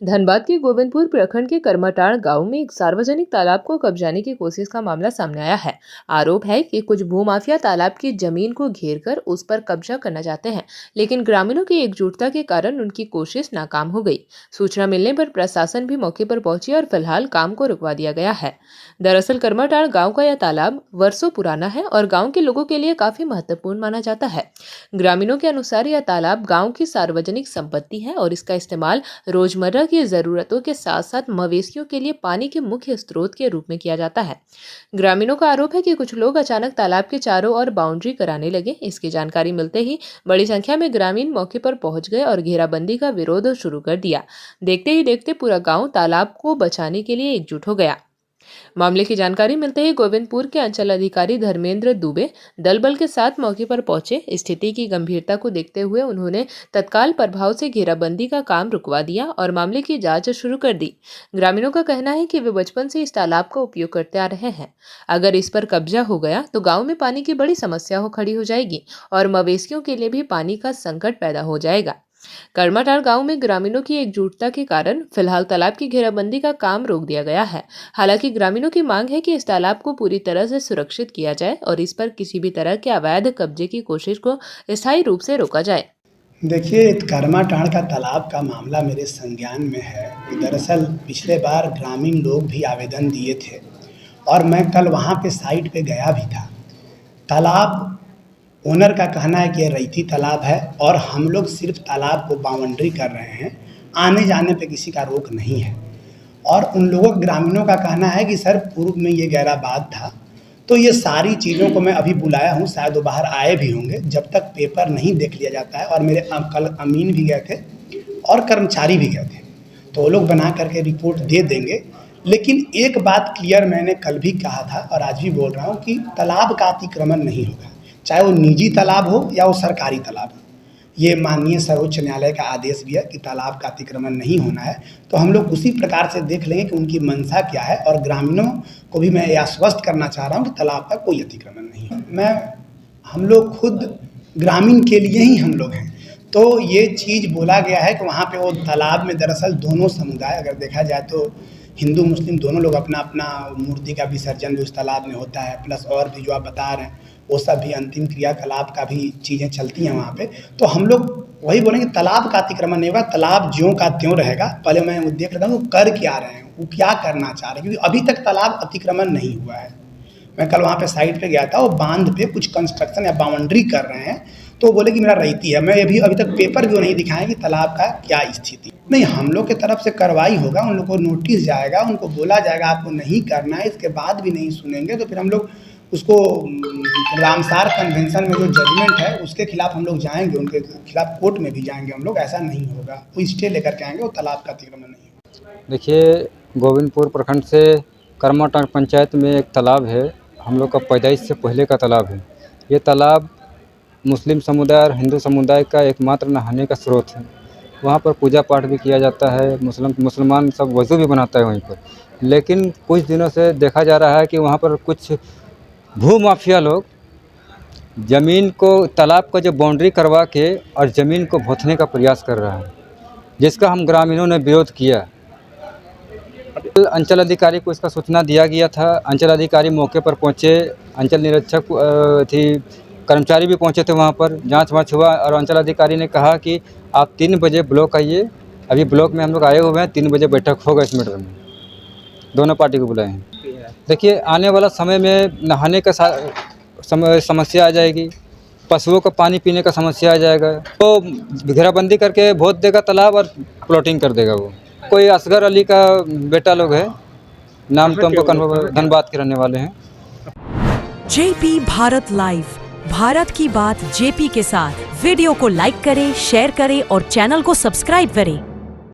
धनबाद के गोविंदपुर प्रखंड के कर्माटाड़ गांव में एक सार्वजनिक तालाब को कब्जाने की कोशिश का मामला सामने आया है। आरोप है कि कुछ भूमाफिया तालाब की जमीन को घेरकर उस पर कब्जा करना चाहते हैं, लेकिन ग्रामीणों की एकजुटता के कारण उनकी कोशिश नाकाम हो गई। सूचना मिलने पर प्रशासन भी मौके पर पहुंची और फिलहाल काम को रुकवा दिया गया है। दरअसल कर्माटाड़ गाँव का यह तालाब वर्षों पुराना है और गाँव के लोगों के लिए काफी महत्वपूर्ण माना जाता है। ग्रामीणों के अनुसार यह तालाब गाँव की सार्वजनिक संपत्ति है और इसका इस्तेमाल रोजमर्रा की जरूरतों के साथ साथ मवेशियों के लिए पानी के मुख्य स्रोत के रूप में किया जाता है। ग्रामीणों का आरोप है कि कुछ लोग अचानक तालाब के चारों ओर बाउंड्री कराने लगे। इसकी जानकारी मिलते ही बड़ी संख्या में ग्रामीण मौके पर पहुंच गए और घेराबंदी का विरोध शुरू कर दिया। देखते ही देखते पूरा गांव तालाब को बचाने के लिए एकजुट हो गया। मामले की जानकारी मिलते ही गोविंदपुर के अंचल अधिकारी धर्मेंद्र दुबे दल बल के साथ मौके पर पहुंचे। स्थिति की गंभीरता को देखते हुए उन्होंने तत्काल प्रभाव से घेराबंदी का काम रुकवा दिया और मामले की जांच शुरू कर दी। ग्रामीणों का कहना है कि वे बचपन से इस तालाब का उपयोग करते आ रहे हैं। अगर इस पर कब्जा हो गया तो गाँव में पानी की बड़ी समस्या खड़ी हो जाएगी और मवेशियों के लिए भी पानी का संकट पैदा हो जाएगा। कर्माटाड़ गांव में ग्रामीणों की एकजुटता के कारण फिलहाल तालाब की घेराबंदी का काम रोक दिया गया है। हालांकि ग्रामीणों की मांग है कि इस तालाब को पूरी तरह से सुरक्षित किया जाए और इस पर किसी भी तरह के अवैध कब्जे की कोशिश को स्थायी रूप से रोका जाए। देखिए, कर्माटाड़ का तालाब का मामला मेरे संज्ञान में है। दरअसल पिछले बार ग्रामीण लोग भी आवेदन दिए थे और मैं कल वहाँ पे साइट पे गया भी था। तालाब ओनर का कहना है कि ये रैयती तालाब है और हम लोग सिर्फ तालाब को बाउंड्री कर रहे हैं, आने जाने पे किसी का रोक नहीं है। और उन लोगों ग्रामीणों का कहना है कि सर पूर्व में ये गहराबाद था, तो ये सारी चीज़ों को मैं अभी बुलाया हूँ, शायद वो बाहर आए भी होंगे। जब तक पेपर नहीं देख लिया जाता है, और मेरे कल अमीन भी गए थे और कर्मचारी भी गए थे, तो वो लोग बना करके रिपोर्ट दे देंगे। लेकिन एक बात क्लियर मैंने कल भी कहा था और आज भी बोल रहा हूँ कि तालाब का अतिक्रमण नहीं होगा, चाहे वो निजी तालाब हो या वो सरकारी तालाब हो। ये माननीय सर्वोच्च न्यायालय का आदेश भी है कि तालाब का अतिक्रमण नहीं होना है। तो हम लोग उसी प्रकार से देख लेंगे कि उनकी मंशा क्या है, और ग्रामीणों को भी मैं ये आश्वस्त करना चाह रहा हूँ कि तालाब का कोई अतिक्रमण नहीं है। हम लोग खुद ग्रामीण के लिए ही हम लोग हैं। तो ये चीज़ बोला गया है कि वहाँ पे वो तालाब में दरअसल दोनों समुदाय, अगर देखा जाए तो हिंदू मुस्लिम दोनों लोग अपना अपना मूर्ति का विसर्जन भी उस तालाब में होता है, प्लस और भी जो आप बता रहे हैं वो सब भी अंतिम क्रियाकलाप का भी चीज़ें चलती हैं वहाँ पे। तो हम लोग वही बोलेंगे, तालाब का अतिक्रमण नहीं होगा, तालाब ज्यों का त्यों रहेगा। पहले मैं वो देख लेता हूँ वो कर क्या रहे हैं, वो क्या करना चाह रहे हैं, क्योंकि अभी तक तालाब अतिक्रमण नहीं हुआ है। मैं कल वहाँ पे साइट पे गया था, वो बांध पे कुछ कंस्ट्रक्शन या बाउंड्री कर रहे हैं, तो बोले कि मेरा रैयती है। मैं अभी तक पेपर भी वो नहीं दिखाएं कि तालाब का क्या स्थिति। नहीं, हम लोग की तरफ से कार्रवाई होगा, उन लोग को नोटिस जाएगा, उनको बोला जाएगा आपको नहीं करना है। इसके बाद भी नहीं सुनेंगे तो फिर हम लोग उसको रामसार कन्वेंशन में जो जजमेंट है उसके खिलाफ हम लोग जाएंगे, उनके खिलाफ कोर्ट में भी जाएंगे हम लोग। ऐसा नहीं होगा, वो स्टे लेकर के आएंगे, वो तालाब का अतिक्रमण नहीं होगा। देखिए, गोविंदपुर प्रखंड से कर्माटाड़ पंचायत में एक तालाब है, हम लोग का पैदाइश से पहले का तालाब है। ये तालाब मुस्लिम समुदाय और हिंदू समुदाय का एकमात्र नहाने का स्रोत है। वहाँ पर पूजा पाठ भी किया जाता है, मुसलमान सब वज़ू भी बनाता है वहीं पर। लेकिन कुछ दिनों से देखा जा रहा है कि वहाँ पर कुछ भूमाफिया लोग ज़मीन को, तालाब का जो बाउंड्री करवा के और ज़मीन को भोथने का प्रयास कर रहा है, जिसका हम ग्रामीणों ने विरोध किया। अंचल अधिकारी को इसका सूचना दिया गया था। अंचल अधिकारी मौके पर पहुँचे, अंचल निरीक्षक कर्मचारी भी पहुँचे थे वहाँ पर, जांच वाँच हुआ और अंचल अधिकारी ने कहा कि आप 3 बजे ब्लॉक आइए। अभी ब्लॉक में हम लोग आए हुए हैं, 3 बजे बैठक होगा इस मैटर में। दोनों पार्टी को बुलाए हैं। देखिए, आने वाला समय में नहाने का समस्या आ जाएगी, पशुओं का पानी पीने का समस्या आ जाएगा। तो घेराबंदी करके भोत देगा तालाब और प्लॉटिंग कर देगा। वो कोई असगर अली का बेटा लोग है, नाम तो हमको धनबाद के रहने वाले हैं। जेपी भारत लाइव, भारत की बात जेपी के साथ। वीडियो को लाइक करें, शेयर करें और चैनल को सब्सक्राइब करें।